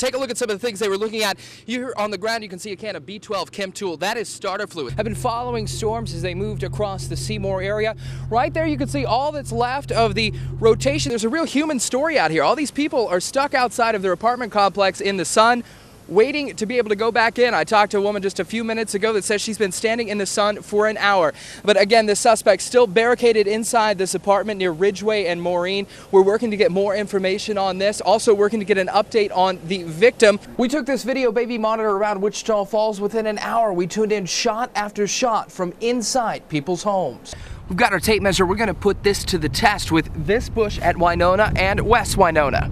Take a look at some of the things they were looking at. Here on the ground, you can see a can of B12 chem tool. That is starter fluid. I've been following storms as they moved across the Seymour area. Right there, you can see all that's left of the rotation. There's a real human story out here. All these people are stuck outside of their apartment complex in the sun, waiting to be able to go back in. I talked to a woman just a few minutes ago that says she's been standing in the sun for an hour. But again, the suspect still barricaded inside this apartment near Ridgeway and Maureen. We're working to get more information on this, also working to get an update on the victim. We took this video baby monitor around Wichita Falls. Within an hour, we tuned in shot after shot from inside people's homes. We've got our tape measure. We're going to put this to the test with this bush at Winona and West Winona.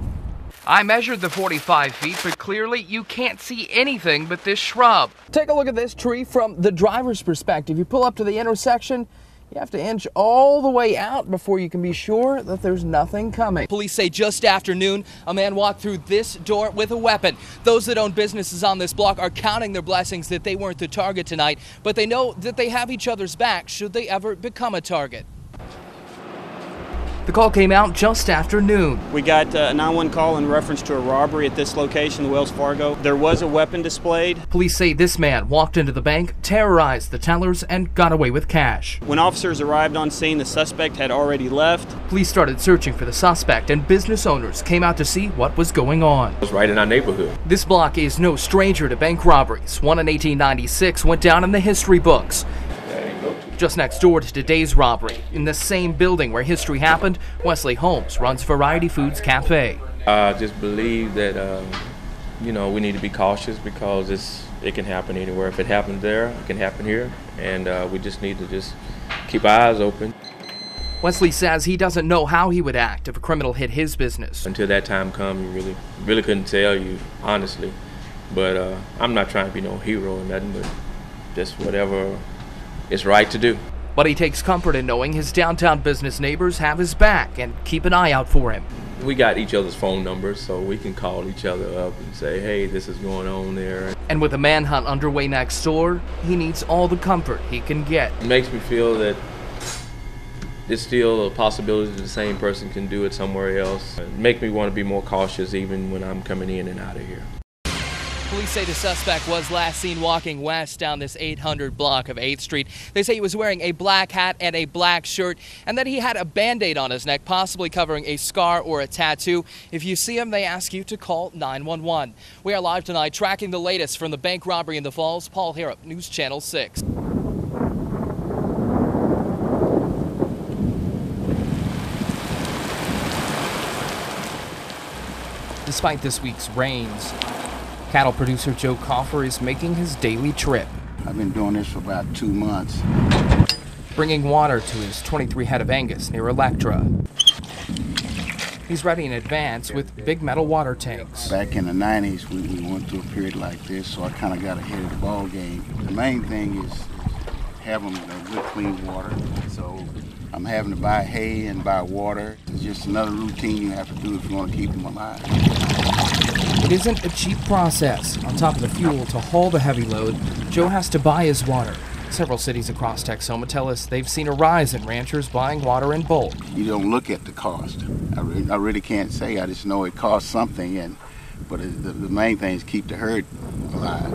I measured the 45 feet, but clearly you can't see anything but this shrub. Take a look at this tree from the driver's perspective. You pull up to the intersection, you have to inch all the way out before you can be sure that there's nothing coming. Police say just after noon, a man walked through this door with a weapon. Those that own businesses on this block are counting their blessings that they weren't the target tonight, but they know that they have each other's back should they ever become a target. The call came out just after noon. We got a 911 call in reference to a robbery at this location, the Wells Fargo. There was a weapon displayed. Police say this man walked into the bank, terrorized the tellers, and got away with cash. When officers arrived on scene, the suspect had already left. Police started searching for the suspect, and business owners came out to see what was going on. It was right in our neighborhood. This block is no stranger to bank robberies. One in 1896 went down in the history books. Just next door to today's robbery, in the same building where history happened, Wesley Holmes runs Variety Foods Cafe. I just believe that, we need to be cautious because it can happen anywhere. If it happened there, it can happen here, and we just need to just keep our eyes open. Wesley says he doesn't know how he would act if a criminal hit his business. Until that time comes, you really couldn't tell you, honestly. But I'm not trying to be no hero or nothing, but just whatever it's right to do. But he takes comfort in knowing his downtown business neighbors have his back and keep an eye out for him. We got each other's phone numbers, so we can call each other up and say, hey, this is going on there. And with a manhunt underway next door, he needs all the comfort he can get. It makes me feel that there's still a possibility that the same person can do it somewhere else. It makes me want to be more cautious even when I'm coming in and out of here. Police say the suspect was last seen walking west down this 800 block of 8th Street. They say he was wearing a black hat and a black shirt, and that he had a Band-Aid on his neck, possibly covering a scar or a tattoo. If you see him, they ask you to call 911. We are live tonight tracking the latest from the bank robbery in the Falls. Paul Harrop, News Channel 6. Despite this week's rains, cattle producer Joe Coffer is making his daily trip. I've been doing this for about 2 months. Bringing water to his 23 head of Angus near Electra. He's ready in advance with big metal water tanks. Back in the 90s, we went through a period like this, so I kind of got ahead of the ball game. The main thing is having good, clean water. So I'm having to buy hay and buy water. It's just another routine you have to do if you want to keep them alive. It isn't a cheap process. On top of the fuel to haul the heavy load, Joe has to buy his water. Several cities across Texoma tell us they've seen a rise in ranchers buying water in bulk. You don't look at the cost. I really can't say. I just know it costs something, but the main thing is keep the herd alive.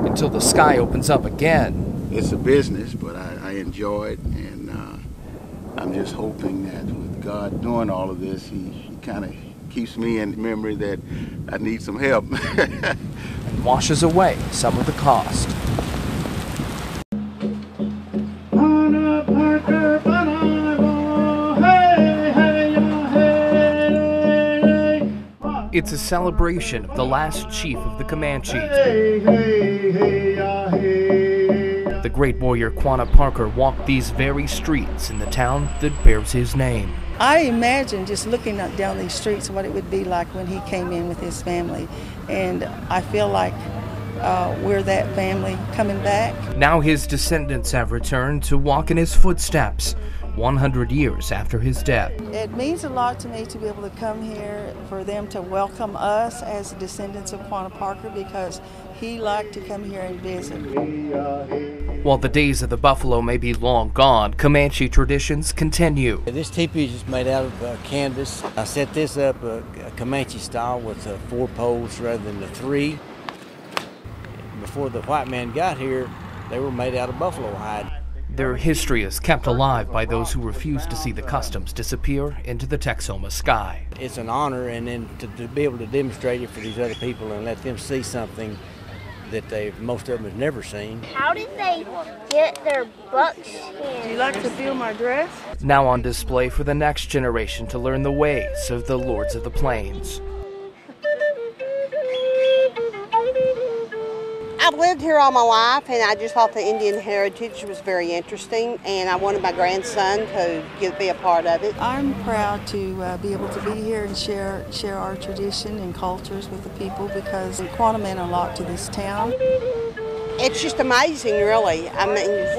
Until the sky opens up again. It's a business, but I enjoy it, and I'm just hoping that with God doing all of this, he kind of keeps me in memory that I need some help. And washes away some of the cost. It's a celebration of the last chief of the Comanches. The great warrior Quanah Parker walked these very streets in the town that bears his name. I imagine just looking down these streets what it would be like when he came in with his family, and I feel like we're that family coming back. Now his descendants have returned to walk in his footsteps 100 years after his death. It means a lot to me to be able to come here, for them to welcome us as descendants of Quanah Parker, because he liked to come here and visit. While the days of the buffalo may be long gone, Comanche traditions continue. This teepee is just made out of canvas. I set this up Comanche style with 4 poles rather than the 3. Before the white man got here, they were made out of buffalo hide. Their history is kept alive by those who refuse to see the customs disappear into the Texoma sky. It's an honor, and then to be able to demonstrate it for these other people and let them see something that most of them have never seen. How did they get their buckskin? Do you like to feel my dress? Now on display for the next generation to learn the ways of the Lords of the Plains. I've lived here all my life, and I just thought the Indian heritage was very interesting, and I wanted my grandson to be a part of it. I'm proud to be able to be here and share our tradition and cultures with the people, because Quanah meant a lot to this town. It's just amazing, really. I mean,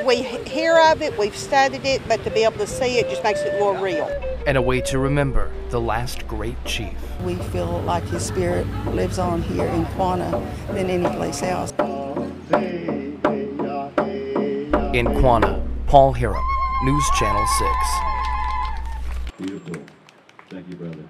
we hear of it, we've studied it, but to be able to see it just makes it more real. And a way to remember the last great chief. We feel like his spirit lives on here in Quanah than any place else. In Quanah, Paul Harrop, News Channel 6. Beautiful. Thank you, brother.